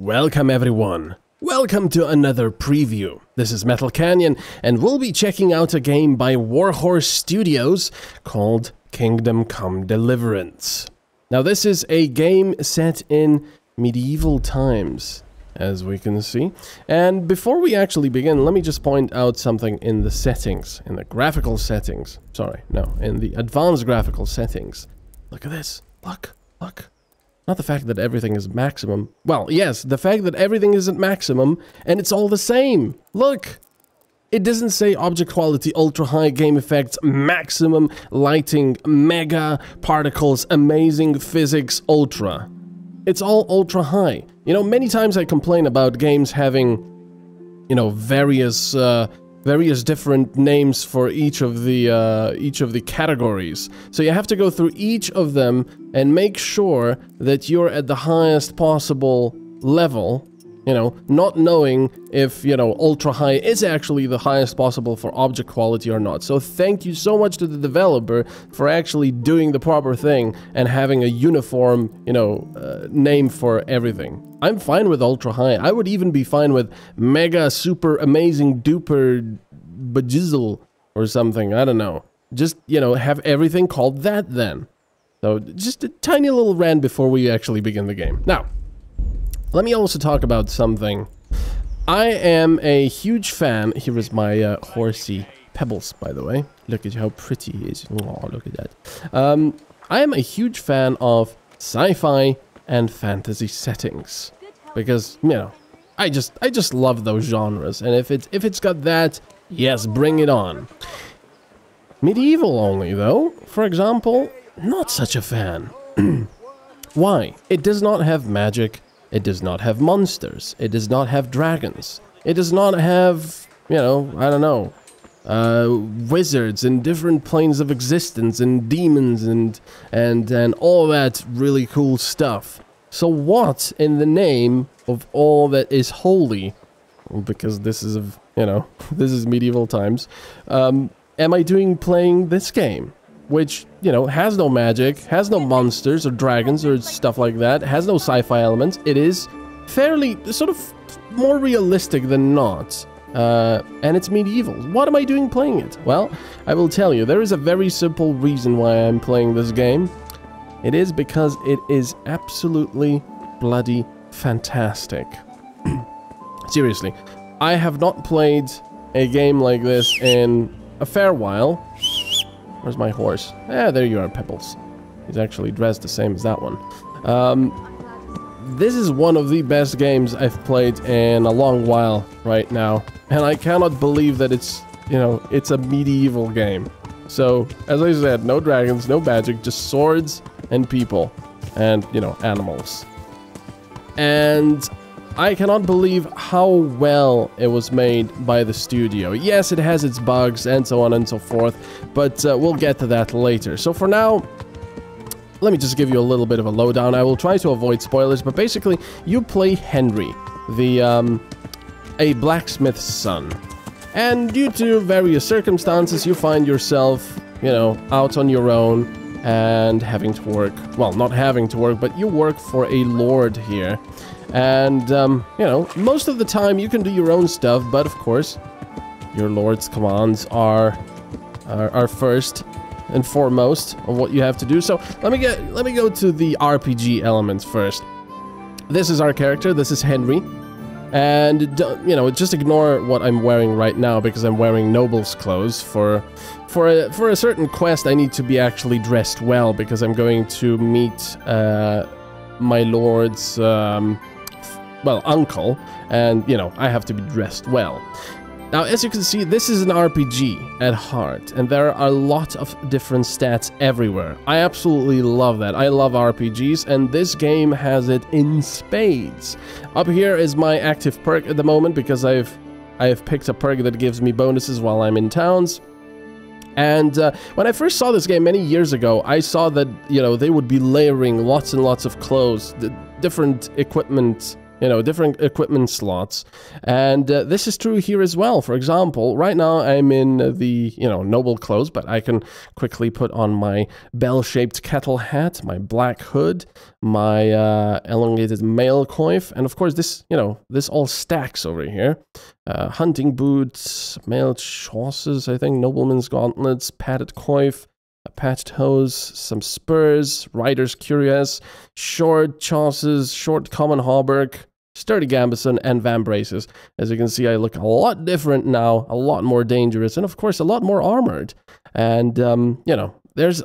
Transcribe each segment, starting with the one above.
Welcome everyone. Welcome to another preview. This is MetalCanyon, and we'll be checking out a game by Warhorse Studios called Kingdom Come Deliverance. Now this is a game set in medieval times, as we can see. And before we actually begin, let me just point out something in the settings, in the graphical settings. Sorry, no, in the advanced graphical settings. Look at this. Look. Not the fact that everything is maximum. Well, yes, the fact that everything is at maximum and it's all the same. Look! It doesn't say object quality, ultra high game effects, maximum lighting, mega particles, amazing physics, ultra. It's all ultra high. You know, many times I complain about games having, you know, various different names for each of the categories. So you have to go through each of them and make sure that you're at the highest possible level, you know, not knowing if, you know, ultra high is actually the highest possible for object quality or not. So thank you so much to the developer for actually doing the proper thing and having a uniform, you know, name for everything. I'm fine with ultra high. I would even be fine with mega super amazing duper bajizzle or something. I don't know. Just, you know, have everything called that then. So just a tiny little rant before we actually begin the game. Now, let me also talk about something. I am a huge fan. Here is my horsey Pebbles, by the way. Look at how pretty he is. Oh, look at that. I am a huge fan of sci-fi and fantasy settings because, you know, I just love those genres, and if it's got that, yes, bring it on. Medieval only though, for example, not such a fan. Why? It does not have magic, it does not have monsters, it does not have dragons, it does not have, you know, I don't know, wizards in different planes of existence and demons and all that really cool stuff. So what in the name of all that is holy, because this is, you know, this is medieval times, am I doing playing this game? Which, you know, has no magic, has no monsters or dragons or stuff like that, has no sci-fi elements. It is fairly, sort of, more realistic than not. And it's medieval. What am I doing playing it? Well, I will tell you, there is a very simple reason why I'm playing this game. It is because it is absolutely bloody fantastic. Seriously, I have not played a game like this in a fair while. Where's my horse? Ah, there you are, Pebbles. He's actually dressed the same as that one. This is one of the best games I've played in a long while right now. And I cannot believe that it's, you know, it's a medieval game. So, as I said, no dragons, no magic, just swords and people. And, you know, animals. And I cannot believe how well it was made by the studio. Yes, it has its bugs and so on and so forth, but we'll get to that later. So for now, let me just give you a little bit of a lowdown. I will try to avoid spoilers, but basically, you play Henry, a blacksmith's son. And due to various circumstances, you find yourself, you know, out on your own and having to work. Well, not having to work, but you work for a lord here. And, you know, most of the time you can do your own stuff, but of course, your lord's commands are first and foremost of what you have to do. So let me go to the RPG elements first. This is our character. This is Henry. And, you know, just ignore what I'm wearing right now because I'm wearing noble's clothes. For a certain quest, I need to be actually dressed well because I'm going to meet my lord's, well, uncle, and, you know, I have to be dressed well. Now, as you can see, this is an RPG at heart, and there are a lot of different stats everywhere. I absolutely love that. I love RPGs, and this game has it in spades. Up here is my active perk at the moment, because I have picked a perk that gives me bonuses while I'm in towns. And when I first saw this game many years ago, I saw that, you know, they would be layering lots and lots of clothes, different equipment, you know, different equipment slots. And this is true here as well. For example, right now I'm in the, you know, noble clothes, but I can quickly put on my bell-shaped kettle hat, my black hood, my elongated mail coif, and of course this, you know, this all stacks over here. Hunting boots, mailed chausses, I think, nobleman's gauntlets, padded coif, a patched hose, some spurs, rider's cuirass, short chausses, short common hauberk, sturdy gambeson, and vambraces. As you can see, I look a lot different now, a lot more dangerous, and of course a lot more armored. And, you know, there's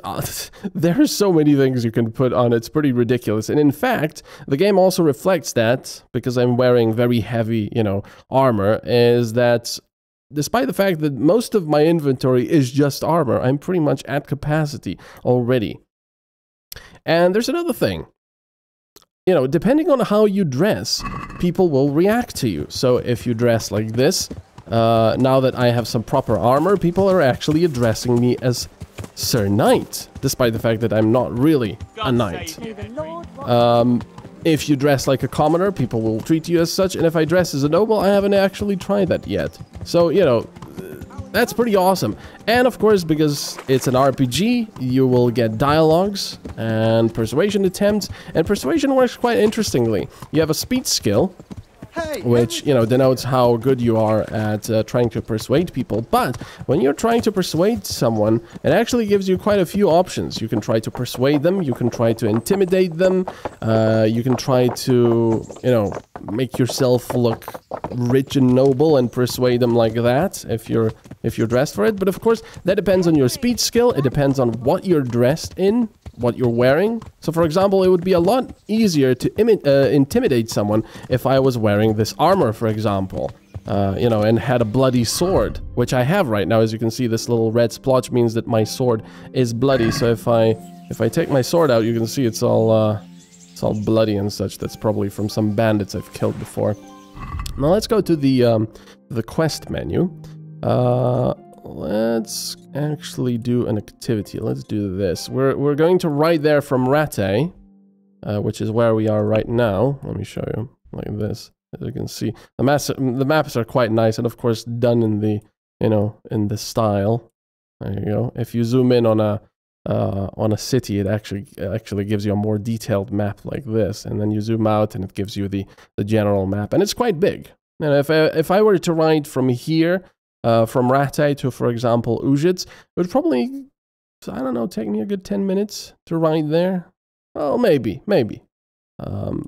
so many things you can put on. It's pretty ridiculous. And in fact, the game also reflects that, because I'm wearing very heavy, you know, armor, is that despite the fact that most of my inventory is just armor, I'm pretty much at capacity already. And there's another thing. You know, depending on how you dress, people will react to you. So if you dress like this, now that I have some proper armor, people are actually addressing me as Sir Knight, despite the fact that I'm not really a knight. If you dress like a commoner, people will treat you as such, and if I dress as a noble, I haven't actually tried that yet. So, you know, that's pretty awesome. And of course, because it's an RPG, you will get dialogues and persuasion attempts, and persuasion works quite interestingly. You have a speech skill, which, you know, denotes how good you are at trying to persuade people. But when you're trying to persuade someone, it actually gives you quite a few options. You can try to persuade them, you can try to intimidate them, you can try to, you know, make yourself look rich and noble and persuade them like that if you're dressed for it. But of course, that depends on your speech skill, it depends on what you're dressed in, what you're wearing. So for example, it would be a lot easier to intimidate someone if I was wearing this armor, for example, you know, and had a bloody sword, which I have right now. As you can see, this little red splotch means that my sword is bloody. So if I take my sword out, you can see it's all bloody and such. That's probably from some bandits I've killed before. Now let's go to the quest menu. Let's actually do an activity. Let's do this. We're going to ride there from Rattay, which is where we are right now. Let me show you like this. As you can see, the maps are quite nice, and of course done in the, you know, in the style. There you go. If you zoom in on a city, it actually gives you a more detailed map like this, and then you zoom out and it gives you the general map, and it's quite big. And if I were to ride from here, from Rattay to, for example, Uzhitz, it would probably, I don't know, take me a good 10 minutes to ride there. Well, maybe.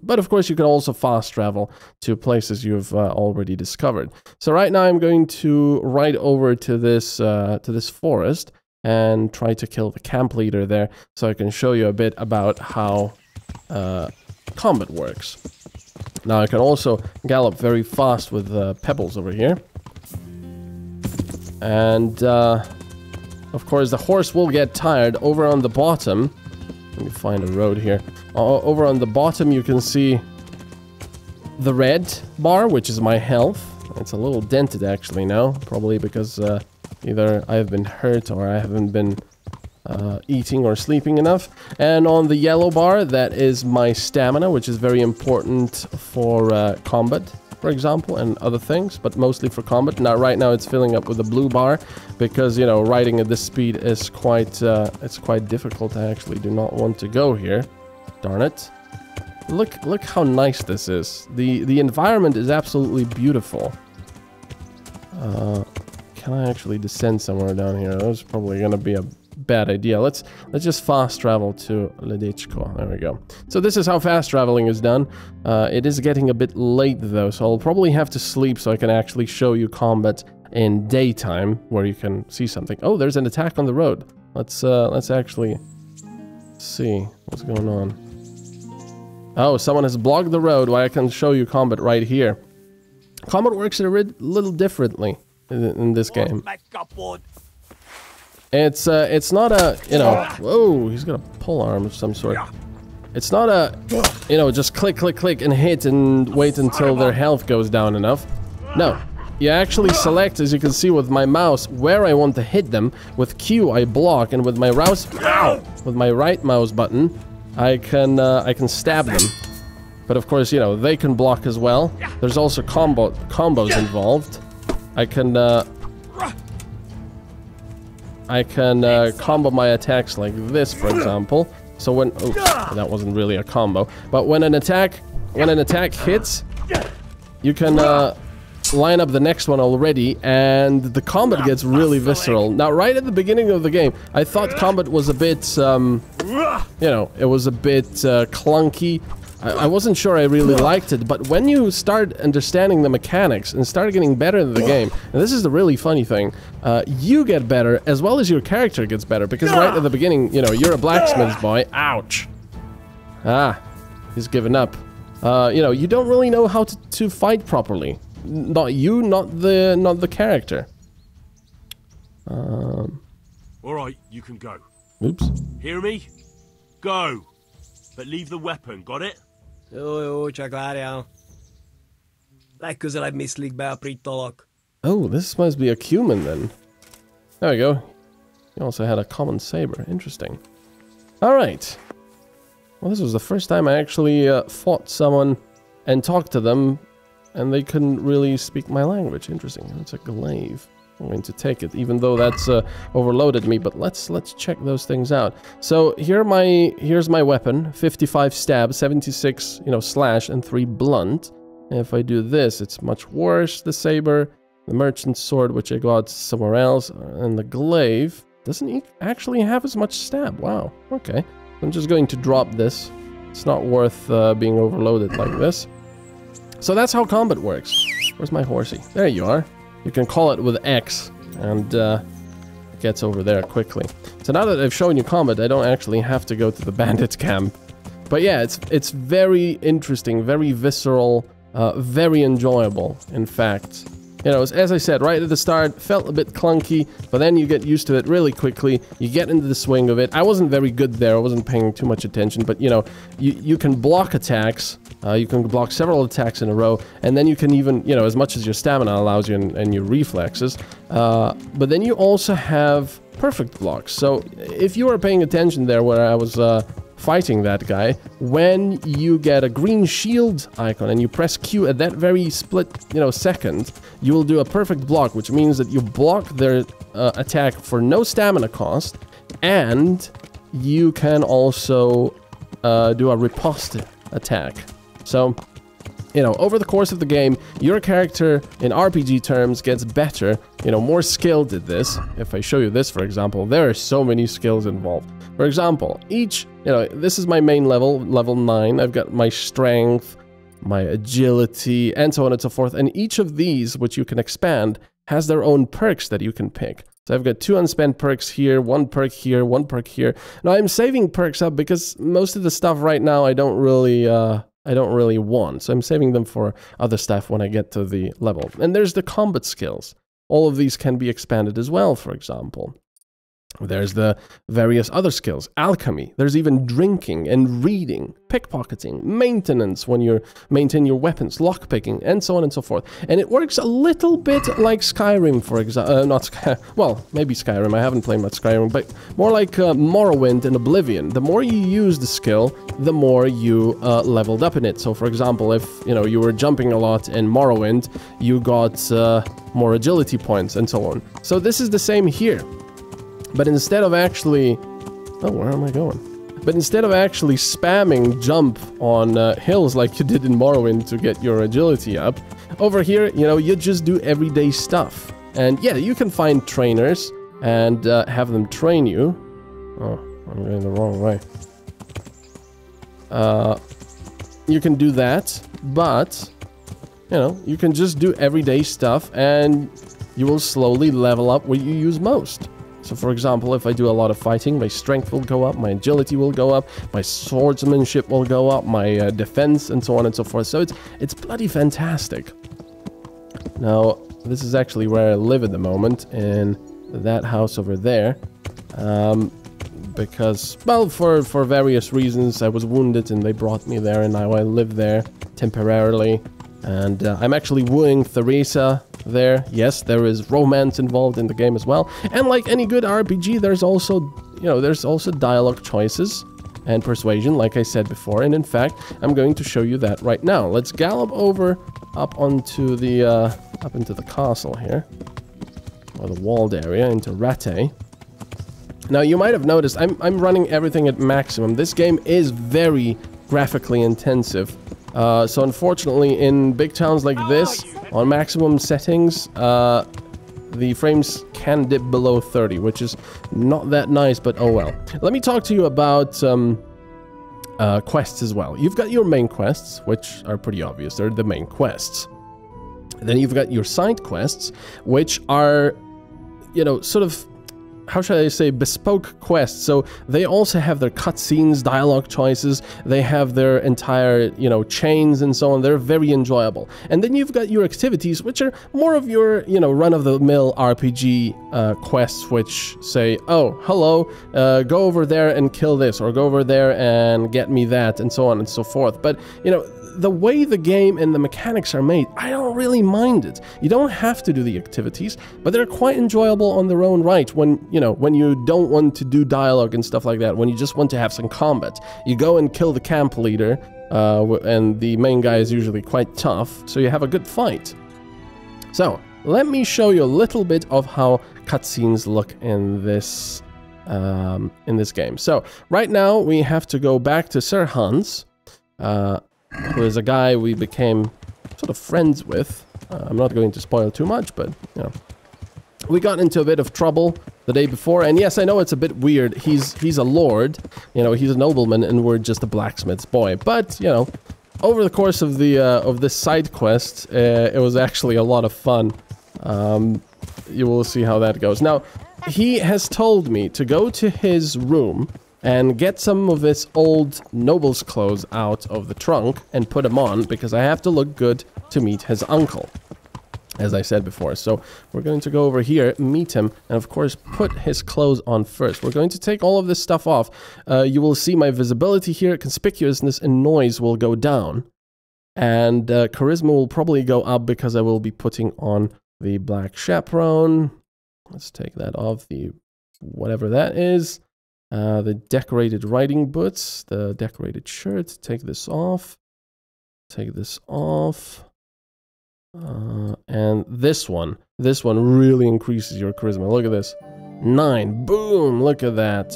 But of course, you can also fast travel to places you've already discovered. So right now, I'm going to ride over to this forest and try to kill the camp leader there, so I can show you a bit about how combat works. Now I can also gallop very fast with pebbles over here. And, of course, the horse will get tired. Over on the bottom, let me find a road here. Over on the bottom, you can see the red bar, which is my health. It's a little dented, actually, now. Probably because either I've been hurt or I haven't been eating or sleeping enough. And on the yellow bar, that is my stamina, which is very important for combat, for example, and other things, but mostly for combat. Now, right now, it's filling up with the blue bar because, you know, riding at this speed is quite, it's quite difficult. I actually do not want to go here. Darn it. Look how nice this is. The environment is absolutely beautiful. Can I actually descend somewhere down here? That was probably going to be a bad idea. Let's just fast travel to Ledechko. There we go. So this is how fast traveling is done. It is getting a bit late though, so I'll probably have to sleep so I can actually show you combat in daytime where you can see something. Oh, there's an attack on the road. Let's actually see what's going on. Oh, someone has blocked the road while I can show you combat right here. Combat works a little differently in this game. It's not a, you know, whoa, he's got a polearm of some sort. It's not a, you know, just click, click, click and hit and wait until their health goes down enough. No, you actually select, as you can see with my mouse, where I want to hit them. With Q, I block, and with my right mouse button, I can stab them. But of course, you know, they can block as well. There's also combos involved. I can combo my attacks like this, for example. So when... Oh, that wasn't really a combo. But when an attack hits, you can line up the next one already, and the combat gets really visceral. Now, right at the beginning of the game, I thought combat was a bit, you know, it was a bit clunky. I wasn't sure I really liked it, but when you start understanding the mechanics and start getting better in the game, and this is the really funny thing, you get better as well as your character gets better, because right at the beginning, you know, you're a blacksmith's boy. Ouch. Ah, he's given up. You know, you don't really know how to fight properly. Not you, not the character. All right, you can go. Oops. Hear me? Go. But leave the weapon, got it? Jó, csak várjál. Legközelebb miszlik be a pritolok. Oh, this must be a cumin then. There we go. You also had a common saber. Interesting. Alright. Well, this was the first time I actually fought someone and talked to them, and they couldn't really speak my language. Interesting. It's a glaive. I'm going to take it, even though that's overloaded me, but let's check those things out. So here's my weapon: 55 stab, 76, you know, slash, and 3 blunt. And if I do this, it's much worse. The saber, the merchant's sword, which I got somewhere else, and the glaive doesn't actually have as much stab. Wow. Okay. I'm just going to drop this. It's not worth being overloaded like this. So that's how combat works. Where's my horsey? There you are. You can call it with X, and it gets over there quickly. So now that I've shown you combat, I don't actually have to go to the bandits camp. But yeah, it's very interesting, very visceral, very enjoyable, in fact. You know, as I said, right at the start, felt a bit clunky, but then you get used to it really quickly. You get into the swing of it. I wasn't very good there. I wasn't paying too much attention, but you know, you can block attacks. You can block several attacks in a row, and then you can even, you know, as much as your stamina allows you and your reflexes. But then you also have perfect blocks. So if you were paying attention there where I was fighting that guy, when you get a green shield icon and you press Q at that very split, you know, second, you will do a perfect block, which means that you block their attack for no stamina cost, and you can also do a riposte attack. So, you know, over the course of the game, your character in RPG terms gets better, you know, more skilled at this. If I show you this, for example, there are so many skills involved. For example, each, you know, this is my main level, level 9. I've got my strength, my agility, and so on and so forth. And each of these, which you can expand, has their own perks that you can pick. So I've got 2 unspent perks here, 1 perk here, 1 perk here. Now I'm saving perks up because most of the stuff right now I don't really want. So I'm saving them for other stuff when I get to the level. And there's the combat skills. All of these can be expanded as well, for example. There's the various other skills. Alchemy. There's even drinking and reading, pickpocketing, maintenance when you maintain your weapons, lockpicking, and so on and so forth. And it works a little bit like Skyrim, for example. Well, maybe Skyrim. I haven't played much Skyrim, but more like Morrowind and Oblivion. The more you use the skill, the more you leveled up in it. So, for example, if you know you were jumping a lot in Morrowind, you got more agility points and so on. So this is the same here. But instead of actually... Oh, where am I going? But instead of actually spamming jump on hills like you did in Morrowind to get your agility up, over here, you know, you just do everyday stuff. And yeah, you can find trainers and have them train you. Oh, I'm going the wrong way. You can do that, but, you know, you can just do everyday stuff and you will slowly level up what you use most. So for example, if I do a lot of fighting, my strength will go up, my agility will go up, my swordsmanship will go up, my defense, and so on and so forth. So it's bloody fantastic. Now, this is actually where I live at the moment, in that house over there. Because, well, for various reasons, I was wounded and they brought me there, and now I live there temporarily. And I'm actually wooing Theresa there. Yes, there is romance involved in the game as well. And like any good RPG, there's also, you know, there's also dialogue choices. and persuasion, like I said before. And in fact, I'm going to show you that right now. Let's gallop over up onto the up into the castle here, or the walled area, into Rattay. Now, you might have noticed I'm running everything at maximum. This game is very graphically intensive. So unfortunately, in big towns like this, on maximum settings, the frames can dip below 30, which is not that nice, but oh well. Let me talk to you about quests as well. You've got your main quests, which are pretty obvious. They're the main quests. Then you've got your side quests, which are, you know, sort of, how should I say, bespoke quests. So they also have their cutscenes, dialogue choices, they have their entire, you know, chains and so on. They're very enjoyable. And then you've got your activities, which are more of your, you know, run-of-the-mill RPG quests, which say, oh, hello, go over there and kill this, or go over there and get me that, and so on and so forth. But, you know, the way the game and the mechanics are made, I don't really mind it. You don't have to do the activities, but they're quite enjoyable on their own right when, you know, when you don't want to do dialogue and stuff like that, when you just want to have some combat. You go and kill the camp leader, and the main guy is usually quite tough, so you have a good fight. So, let me show you a little bit of how cutscenes look in this game. So, right now, we have to go back to Sir Hans, who is a guy we became sort of friends with. I'm not going to spoil too much, but, you know. We got into a bit of trouble the day before, and yes, I know it's a bit weird. He's a lord, you know, he's a nobleman, and we're just a blacksmith's boy. But, you know, over the course of this side quest, it was actually a lot of fun. You will see how that goes. Now, he has told me to go to his room and get some of his old noble's clothes out of the trunk and put them on, because I have to look good to meet his uncle, as I said before. So we're going to go over here, meet him, and of course put his clothes on first. We're going to take all of this stuff off. You will see my visibility here, conspicuousness and noise will go down, and charisma will probably go up because I will be putting on the black chaperone. Let's take that off, the whatever that is. The decorated riding boots, the decorated shirt, take this off, take this off, and this one really increases your charisma. Look at this, 9, boom, look at that.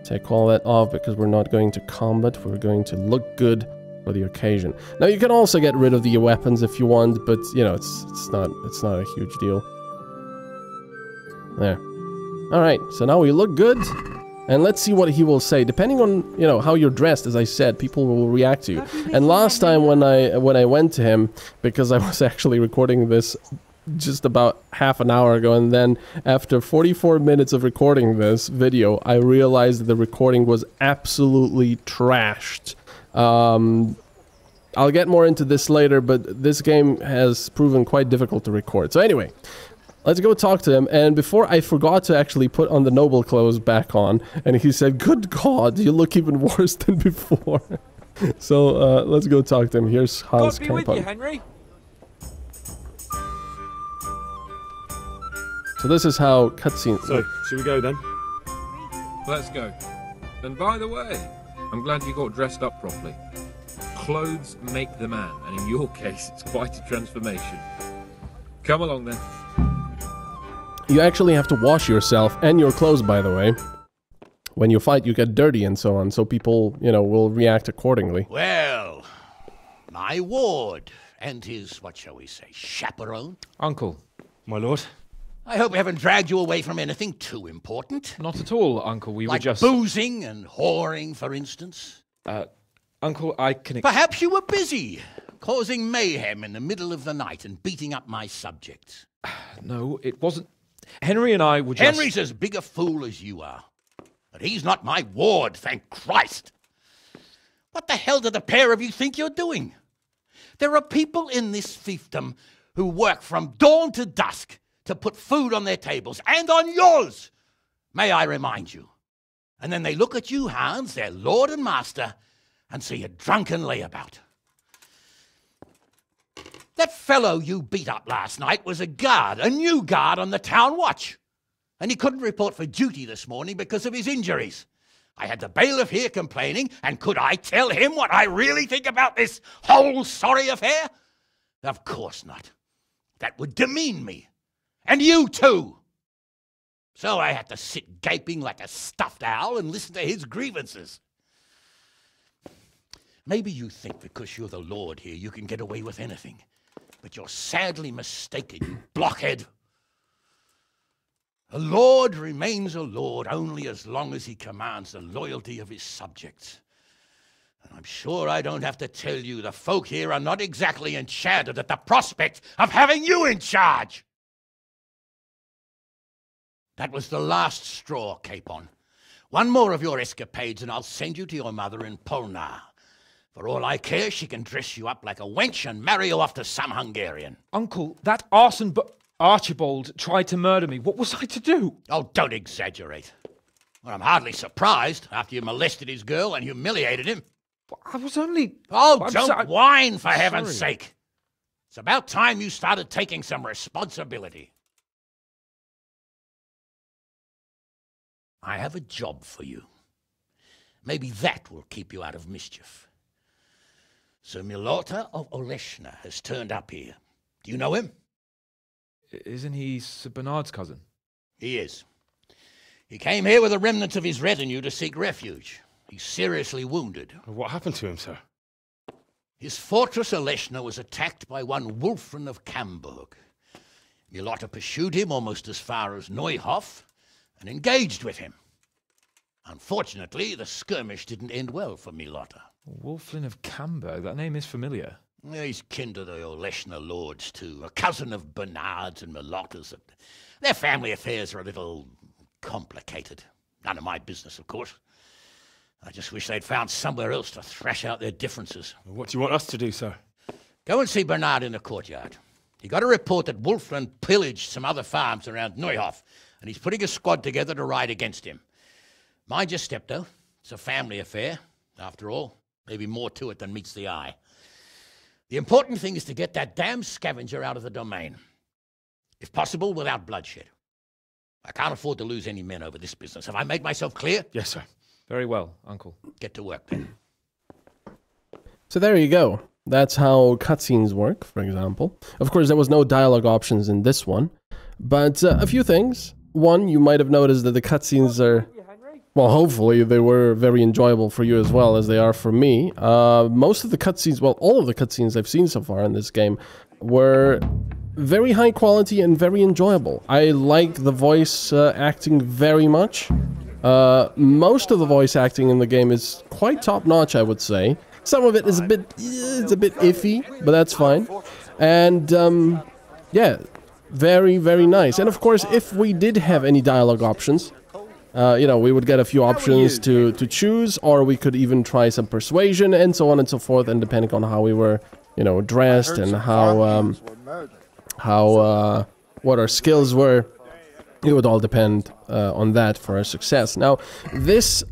Take all that off because we're not going to combat, we're going to look good for the occasion. Now you can also get rid of the weapons if you want, but you know, it's not a huge deal. There. Alright, so now we look good. And let's see what he will say. Depending on, you know, how you're dressed, as I said, people will react to you. And last time when I went to him, because I was actually recording this just about half an hour ago, and then after 44 minutes of recording this video, I realized that the recording was absolutely trashed. I'll get more into this later, but this game has proven quite difficult to record. So anyway, let's go talk to him. And before, I forgot to actually put on the noble clothes back on, and he said, "Good God, you look even worse than before." So let's go talk to him. Here's Hans God be with you, Henry. So this is how cutscenes. So, should we go then? Let's go. And by the way, I'm glad you got dressed up properly. Clothes make the man, and in your case, it's quite a transformation. Come along then. You actually have to wash yourself and your clothes, by the way. When you fight, you get dirty and so on, so people, you know, will react accordingly. Well, my ward and his, what shall we say, chaperone. Uncle. My lord? I hope we haven't dragged you away from anything too important. Not at all, Uncle. We like were just... boozing and whoring, for instance. Uncle, I can... Perhaps you were busy, causing mayhem in the middle of the night and beating up my subjects. No, it wasn't... Henry and I were just... Henry's as big a fool as you are. But he's not my ward, thank Christ. What the hell do the pair of you think you're doing? There are people in this fiefdom who work from dawn to dusk to put food on their tables, and on yours, may I remind you. And then they look at you, Hans, their lord and master, and see a drunken layabout. That fellow you beat up last night was a guard, a new guard on the town watch. And he couldn't report for duty this morning because of his injuries. I had the bailiff here complaining, and could I tell him what I really think about this whole sorry affair? Of course not. That would demean me. And you too. So I had to sit gaping like a stuffed owl and listen to his grievances. Maybe you think because you're the Lord here you can get away with anything. But you're sadly mistaken, you blockhead. A lord remains a lord only as long as he commands the loyalty of his subjects. And I'm sure I don't have to tell you the folk here are not exactly enchanted at the prospect of having you in charge. That was the last straw, Capon. One more of your escapades and I'll send you to your mother in Polnar. For all I care, she can dress you up like a wench and marry you off to some Hungarian. Uncle, that arson Archibald tried to murder me. What was I to do? Oh, don't exaggerate. Well, I'm hardly surprised after you molested his girl and humiliated him. I was only... Oh, don't whine, for heaven's sake. It's about time you started taking some responsibility. I have a job for you. Maybe that will keep you out of mischief. Sir Milota of Oleshna has turned up here. Do you know him? Isn't he Sir Bernard's cousin? He is. He came here with the remnants of his retinue to seek refuge. He's seriously wounded. What happened to him, sir? His fortress Oleshna was attacked by one Wulfrin of Camburg. Milota pursued him almost as far as Neuhof and engaged with him. Unfortunately, the skirmish didn't end well for Milota. Wulfrin of Camburg? That name is familiar. He's kin to the Oleshna lords, too. A cousin of Bernard's and Milota's. Their family affairs are a little complicated. None of my business, of course. I just wish they'd found somewhere else to thrash out their differences. What do you want us to do, sir? Go and see Bernard in the courtyard. He got a report that Wulfrin pillaged some other farms around Neuhof, and he's putting a squad together to ride against him. Mind your step, though. It's a family affair, after all. Maybe more to it than meets the eye. The important thing is to get that damn scavenger out of the domain. If possible, without bloodshed. I can't afford to lose any men over this business. Have I made myself clear? Yes, sir. Very well, Uncle. Get to work, then. So there you go. That's how cutscenes work, for example. Of course, there was no dialogue options in this one. But a few things. One, you might have noticed that the cutscenes are... Well, hopefully they were very enjoyable for you as well as they are for me. Most of the cutscenes, well, all of the cutscenes I've seen so far in this game were very high quality and very enjoyable. I like the voice acting very much. Most of the voice acting in the game is quite top-notch, I would say. Some of it is a bit iffy, but that's fine. And, yeah, very, very nice. And of course, if we did have any dialogue options, you know, we would get a few options to choose, or we could even try some persuasion, and so on and so forth, and depending on how we were, you know, dressed, and what our skills were, it would all depend on that for our success. Now, this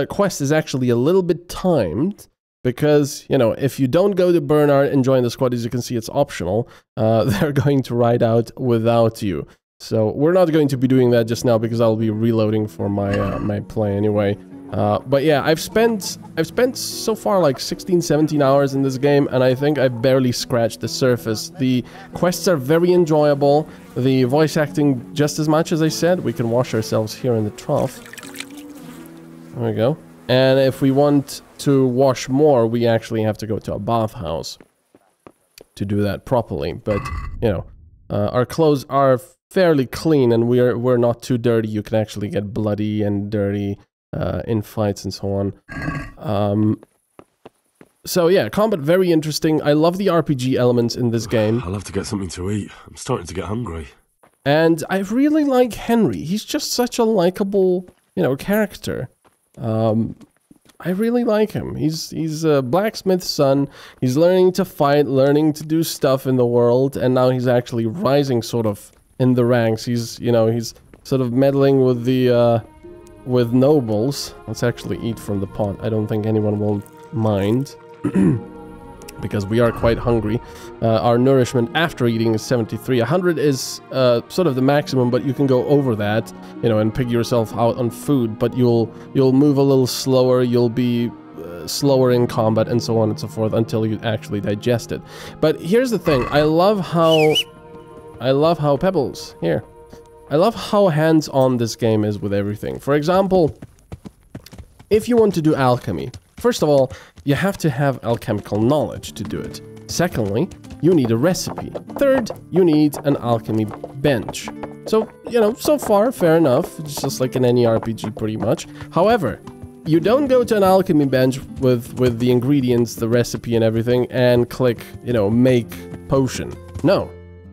quest is actually a little bit timed, because, you know, if you don't go to Bernard and join the squad, as you can see, it's optional. They're going to ride out without you. So we're not going to be doing that just now because I'll be reloading for my my play anyway. But yeah, I've spent so far like 16-17 hours in this game, and I think I've barely scratched the surface. The quests are very enjoyable. The voice acting just as much, as I said. We can wash ourselves here in the trough. There we go. And if we want to wash more, we actually have to go to a bathhouse to do that properly. But you know, our clothes are fairly clean, and we're not too dirty. You can actually get bloody and dirty in fights and so on. So yeah, combat very interesting. I love the RPG elements in this game. I'll have to get something to eat. I'm starting to get hungry. And I really like Henry. He's just such a likable, you know, character. I really like him. He's a blacksmith's son. He's learning to fight, learning to do stuff in the world, and now he's actually rising sort of in the ranks. He's, you know, he's sort of meddling with the with nobles. Let's actually eat from the pot. I don't think anyone will mind. because we are quite hungry. Our nourishment after eating is 73. 100 is sort of the maximum, but you can go over that, you know, and pig yourself out on food, but you'll move a little slower, you'll be slower in combat, and so on and so forth, until you actually digest it. But here's the thing, I love how Pebbles, here. I love how hands-on this game is with everything. For example, if you want to do alchemy, first of all, you have to have alchemical knowledge to do it. Secondly, you need a recipe. Third, you need an alchemy bench. So, you know, so far, fair enough. It's just like in any RPG, pretty much. However, you don't go to an alchemy bench with the ingredients, the recipe and everything, and click, you know, make potion. No.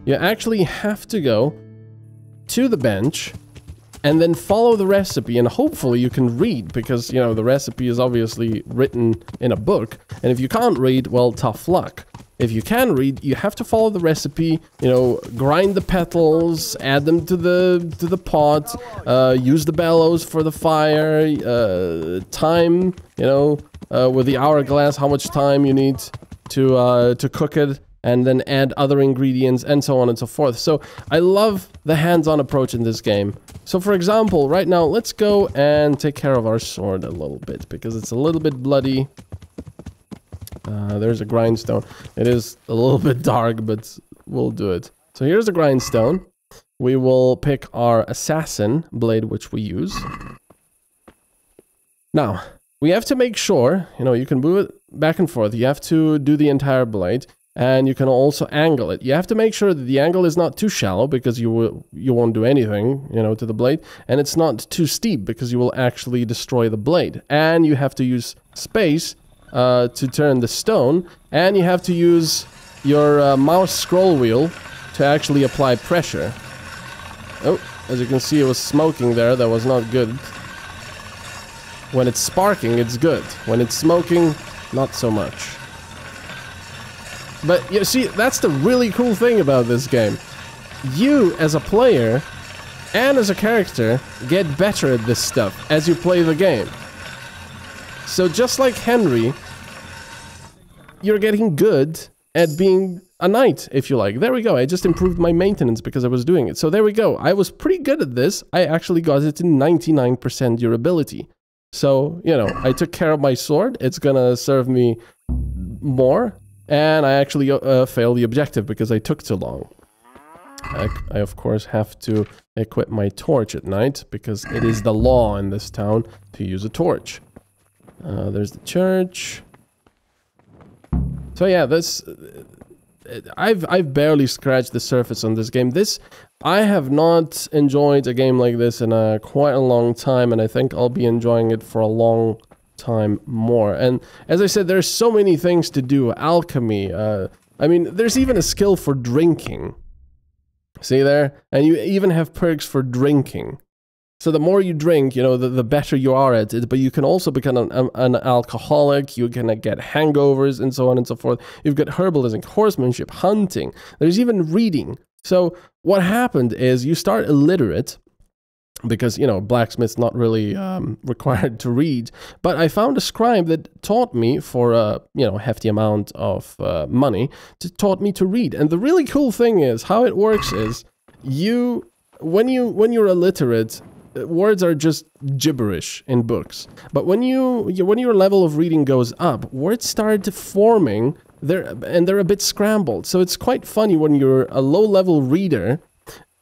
You actually have to go to the bench and then follow the recipe, and hopefully you can read, because, you know, the recipe is obviously written in a book, and if you can't read, well, tough luck. If you can read, you have to follow the recipe, you know, grind the petals, add them to the pot, use the bellows for the fire, time, you know, with the hourglass, how much time you need to cook it, and then add other ingredients, and so on and so forth. So I love the hands-on approach in this game. So for example, right now, let's go and take care of our sword a little bit, because it's a little bit bloody. There's a grindstone. It is a little bit dark, but we'll do it. So here's the grindstone. We will pick our assassin blade, which we use. Now, we have to make sure, you know, you can move it back and forth. You have to do the entire blade. And you can also angle it. You have to make sure that the angle is not too shallow, because you won't do anything, you know, to the blade. And it's not too steep, because you will actually destroy the blade. And you have to use space to turn the stone. And you have to use your mouse scroll wheel to actually apply pressure. Oh, as you can see, it was smoking there. That was not good. When it's sparking, it's good. When it's smoking, not so much. But you see, that's the really cool thing about this game. You, as a player, and as a character, get better at this stuff as you play the game. So just like Henry, you're getting good at being a knight, if you like. There we go, I just improved my maintenance because I was doing it. So there we go, I was pretty good at this. I actually got it to 99% durability. So, you know, I took care of my sword, it's gonna serve me more. And I actually failed the objective because I took too long. I of course have to equip my torch at night, because it is the law in this town to use a torch. There's the church. So yeah, this... I've barely scratched the surface on this game. I have not enjoyed a game like this in quite a long time, and I think I'll be enjoying it for a long time more. And as I said, there's so many things to do. Alchemy, I mean, there's even a skill for drinking. See there? And you even have perks for drinking. So the more you drink, you know, the better you are at it. But you can also become an alcoholic, you can get hangovers, and so on and so forth. You've got herbalism, horsemanship, hunting. There's even reading. So what happened is you start illiterate, because, you know, blacksmith's not really required to read. But I found a scribe that taught me for a, you know, hefty amount of money, taught me to read. And the really cool thing is, how it works is, when you're illiterate, words are just gibberish in books. But when your level of reading goes up, words start forming, and they're a bit scrambled. So it's quite funny when you're a low-level reader.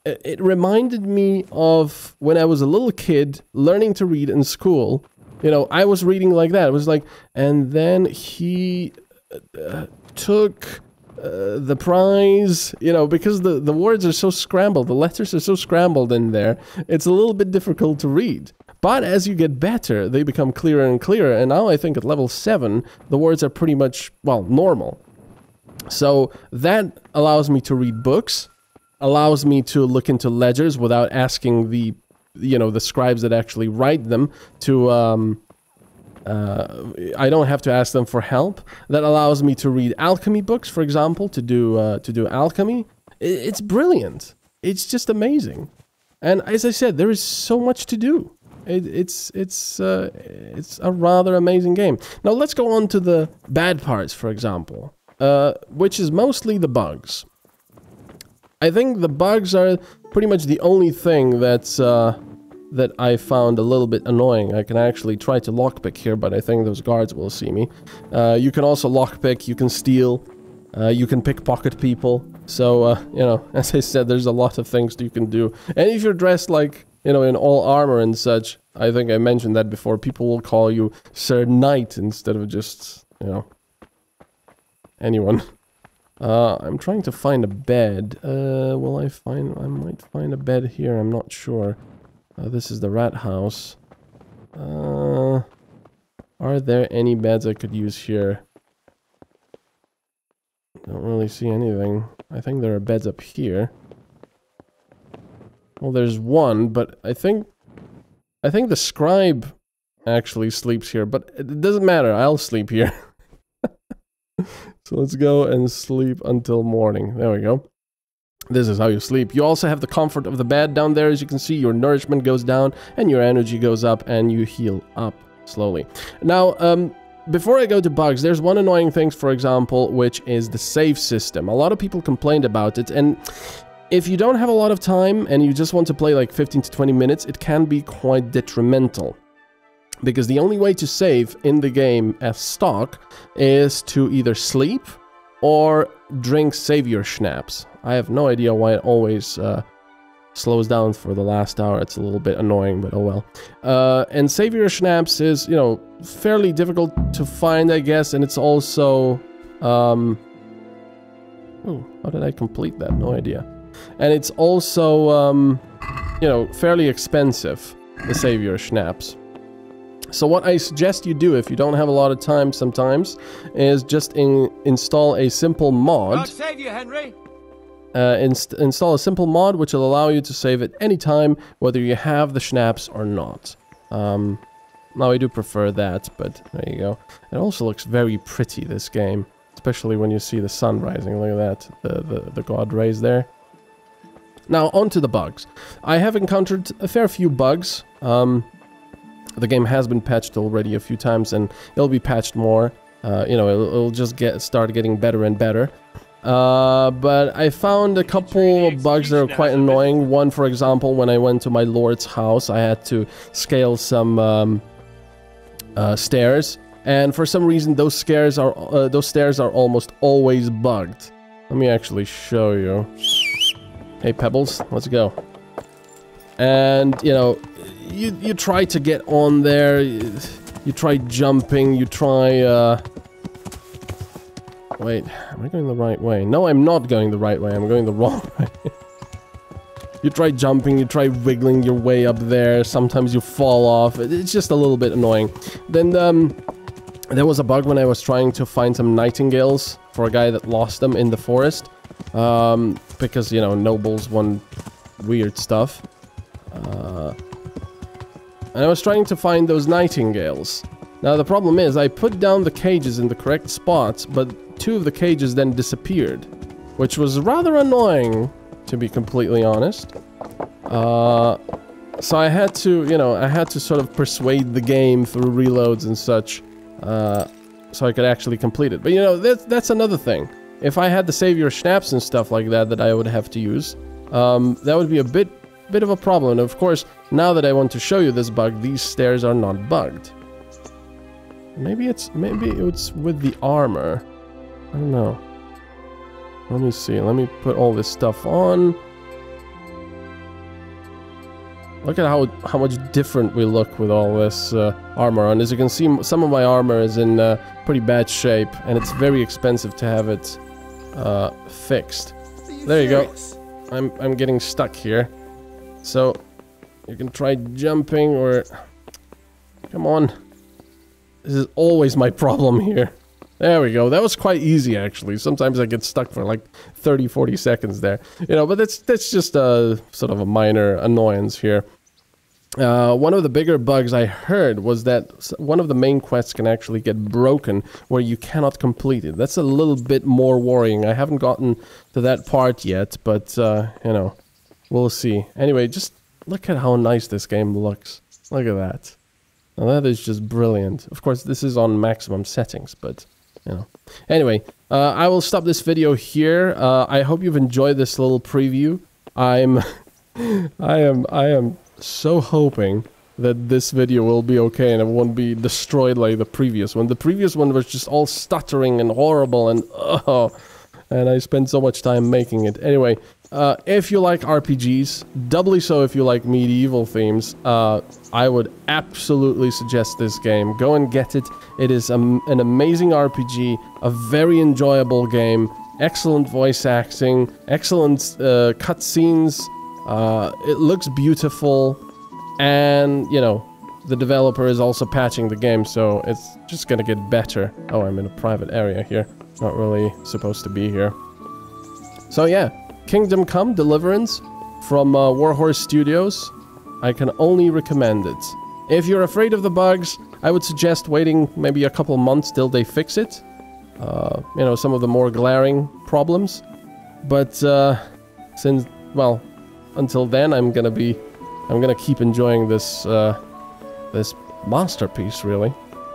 It reminded me of when I was a little kid learning to read in school. You know, I was reading like that. It was like, and then he took the prize, you know, because the words are so scrambled, the letters are so scrambled in there, it's a little bit difficult to read. But as you get better, they become clearer and clearer, and now I think at level 7, the words are pretty much, well, normal. So that allows me to read books, allows me to look into ledgers without asking the scribes that actually write them to, I don't have to ask them for help. That allows me to read alchemy books, for example, to do alchemy. It's brilliant. It's just amazing. And as I said, there is so much to do. It's a rather amazing game. Now let's go on to the bad parts, for example. which is mostly the bugs. I think the bugs are pretty much the only thing that's, that I found a little bit annoying. I can actually try to lockpick here, but I think those guards will see me. You can also lockpick, you can steal, you can pickpocket people. So, you know, as I said, there's a lot of things that you can do. And if you're dressed like, you know, in all armor and such, I think I mentioned that before, people will call you Sir Knight instead of just, you know, anyone. I'm trying to find a bed. Will I find... I might find a bed here, I'm not sure. This is the rat house. Are there any beds I could use here? Don't really see anything. I think there are beds up here. Well, there's one, but I think the scribe actually sleeps here, but it doesn't matter, I'll sleep here. So let's go and sleep until morning. There we go. This is how you sleep. You also have the comfort of the bed down there. As you can see, your nourishment goes down and your energy goes up and you heal up slowly. Now, before I go to bugs, there's one annoying thing, for example, which is the save system. A lot of people complained about it, and if you don't have a lot of time and you just want to play like 15 to 20 minutes, it can be quite detrimental. Because the only way to save in the game as stock is to either sleep or drink savior schnapps. I have no idea why it always slows down for the last hour. It's a little bit annoying, but oh well. And savior schnapps is, you know, fairly difficult to find, I guess, and it's also... oh, how did I complete that? No idea. And it's also, you know, fairly expensive, the savior schnapps. So what I suggest you do if you don't have a lot of time sometimes is just install a simple mod. God save you, Henry! Install a simple mod which will allow you to save at any time, whether you have the schnapps or not. Now I do prefer that, but there you go. It also looks very pretty, this game, especially when you see the sun rising. Look at that, the god rays there. Now on to the bugs. I have encountered a fair few bugs. The game has been patched already a few times, and it'll be patched more. You know, it'll just start getting better and better. But I found a couple of bugs that are quite annoying. One, for example, when I went to my lord's house, I had to scale some stairs, and for some reason those stairs are almost always bugged. Let me actually show you. Hey Pebbles, let's go. And you know, you try to get on there, you try jumping, you try wait, am I going the right way? No, I'm not going the right way, I'm going the wrong way. You try jumping, you try wiggling your way up there, sometimes you fall off, it's just a little bit annoying. Then there was a bug when I was trying to find some nightingales for a guy that lost them in the forest. Because, you know, nobles want weird stuff. And I was trying to find those nightingales. Now the problem is, I put down the cages in the correct spots, but two of the cages then disappeared. Which was rather annoying, to be completely honest. So I had to, you know, I had to sort of persuade the game through reloads and such, so I could actually complete it. But you know, that's another thing. If I had the savior schnapps and stuff like that I would have to use, that would be a bit of a problem. And of course, now that I want to show you this bug, these stairs are not bugged. Maybe it's with the armor. I don't know. Let me see. Let me put all this stuff on. Look at how much different we look with all this armor on. As you can see, some of my armor is in pretty bad shape, and it's very expensive to have it fixed. There you go. I'm getting stuck here. So you can try jumping or... Come on. This is always my problem here. There we go. That was quite easy, actually. Sometimes I get stuck for like 30-40 seconds there. You know, but that's just a sort of a minor annoyance here. One of the bigger bugs I heard was that one of the main quests can actually get broken where you cannot complete it. That's a little bit more worrying. I haven't gotten to that part yet, but, you know, we'll see. Anyway, just look at how nice this game looks. Look at that. Now that is just brilliant. Of course, this is on maximum settings, but you know. Anyway, I will stop this video here. I hope you've enjoyed this little preview. I am so hoping that this video will be okay and it won't be destroyed like the previous one. The previous one was just all stuttering and horrible and and I spent so much time making it. Anyway, if you like RPGs, doubly so if you like medieval themes, I would absolutely suggest this game. Go and get it. It is an amazing RPG, a very enjoyable game, excellent voice acting, excellent cutscenes, it looks beautiful, and, you know, the developer is also patching the game, so it's just gonna get better. Oh, I'm in a private area here. Not really supposed to be here. So yeah, Kingdom Come Deliverance from Warhorse Studios. I can only recommend it. If you're afraid of the bugs, I would suggest waiting maybe a couple months till they fix it. You know, some of the more glaring problems. But since, well, until then, I'm gonna keep enjoying this this masterpiece, really.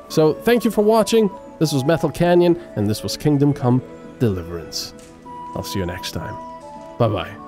So thank you for watching. This was MetalCanyon, and this was Kingdom Come Deliverance. I'll see you next time. Bye-bye.